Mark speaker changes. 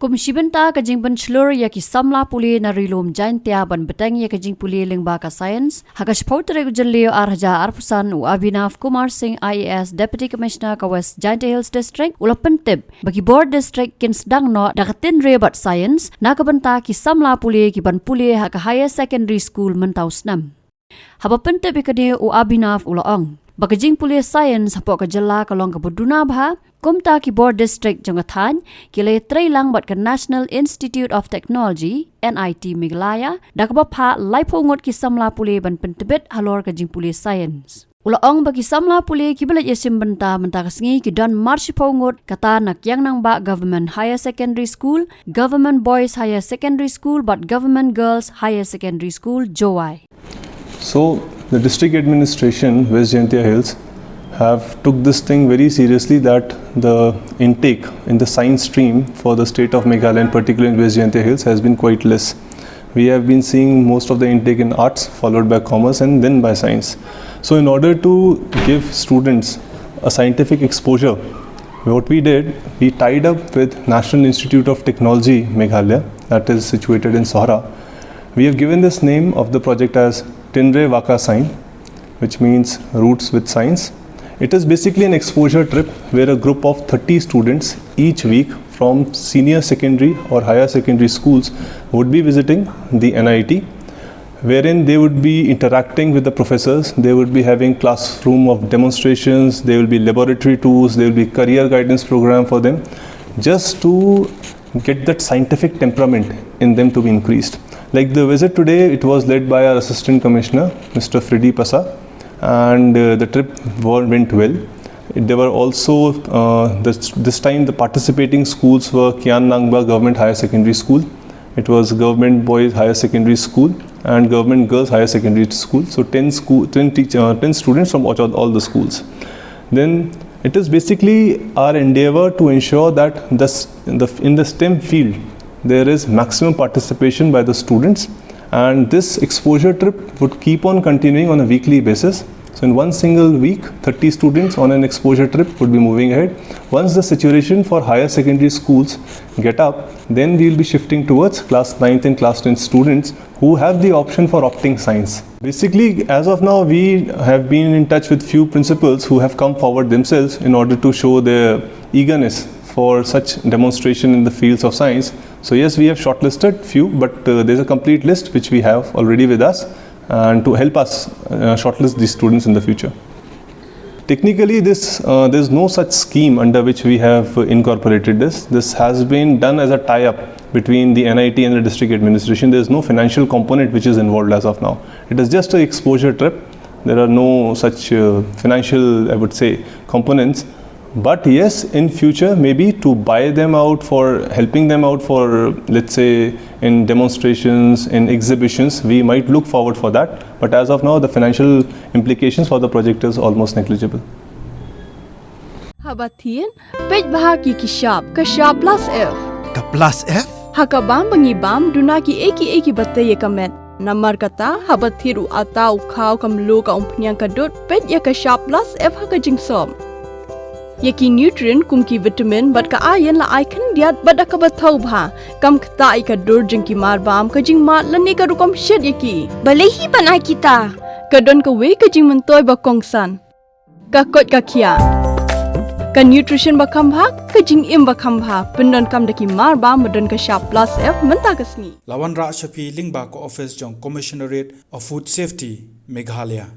Speaker 1: Kumshibenta kajing Pynshlur ya ki Samla Pule na rilom Jaiñtia ban betang ya kajing Pule lingba ka science hagas pautre gujalio arhaja arpusan u Abhinav Kumar Singh IAS Deputy Commissioner ka West Jaiñtia Hills District ula pentib bagi board district kin sedang no dak Tynre bat science na kabenta ki Samla Pule ki ban Pule ha ka higher secondary school mentau snam haba pentib ikade u Abhinav ulaong Bagajing Pule Science hapo ka jala kalong ka buduna bha kumta ki board district jongathan kile trailang bat ka National Institute of Technology NIT Meghalaya dakba pha laiphongot ki Samla Pule ban pentibet halor ka jing Pule Science ulaong bagi Samla Pule ki belat yesim benta kasngi ki don march phongot kata nak yang nang ba Government Higher Secondary School, Government Boys Higher Secondary School but Government Girls Higher Secondary School Jowai.
Speaker 2: So the district administration, West Jaiñtia Hills, have took this thing very seriously that the intake in the science stream for the state of Meghalaya and particularly in West Jaiñtia Hills has been quite less. We have been seeing most of the intake in arts followed by commerce and then by science. So in order to give students a scientific exposure, what we did, we tied up with National Institute of Technology Meghalaya that is situated in Sohra. We have given this name of the project as Tynre Waka Sign, which means roots with science. It is basically an exposure trip where a group of 30 students each week from senior secondary or higher secondary schools would be visiting the NIT, wherein they would be interacting with the professors. They would be having classroom of demonstrations, there will be laboratory tours, there will be career guidance program for them, just to get that scientific temperament in them to be increased. Like the visit today, it was led by our Assistant Commissioner, Mr. Freddy Pasa, and the trip went well. There were also, this time the participating schools were Kyan Nangba Government Higher Secondary School, it was Government Boys Higher Secondary School and Government Girls Higher Secondary School. So 10 students from all the schools. Then it is basically our endeavor to ensure that in the STEM field, there is maximum participation by the students, and this exposure trip would keep on continuing on a weekly basis. So in one single week, 30 students on an exposure trip would be moving ahead. Once the saturation for higher secondary schools get up, then we will be shifting towards class 9th and class 10th students who have the option for opting science. Basically, as of now, we have been in touch with few principals who have come forward themselves in order to show their eagerness for such demonstration in the fields of science. So yes, we have shortlisted few, but there's a complete list which we have already with us and to help us shortlist these students in the future. Technically, there's no such scheme under which we have incorporated this. This has been done as a tie-up between the NIT and the district administration. There's no financial component which is involved as of now. It is just an exposure trip. There are no such financial, I would say, components. But yes, in future, maybe to buy them out for helping them out for, let's say, in demonstrations, in exhibitions, we might look forward for that. But as of now, the financial implications for the project is almost negligible.
Speaker 3: Habatin, pej bahagi kishab plus F.
Speaker 4: Ka plus F?
Speaker 3: Hakabam bangibam dunaki eki bataya kamet. Namar kata habathiru atau kau kamlu ka umpnyang kadut pej ya kishab plus F hakajingsom. Yaki nutrient kumki vitamin bat ka ayan la icon diat bada ka bathau bha kam khta ka dur jingki marbam ka jing mat lani ka rukom shed yaki balehi banai kita ka don ka we ka jing mentoy ba kongsan ka kot ka khia ka nutrition ba kham bha ka jing im ba kham bha pendon kam daki marbam badon ka sharp plus F menta kasni
Speaker 4: Lawan Ra Shafi Lingba ko office jong Commissionerate of Food Safety Meghalaya.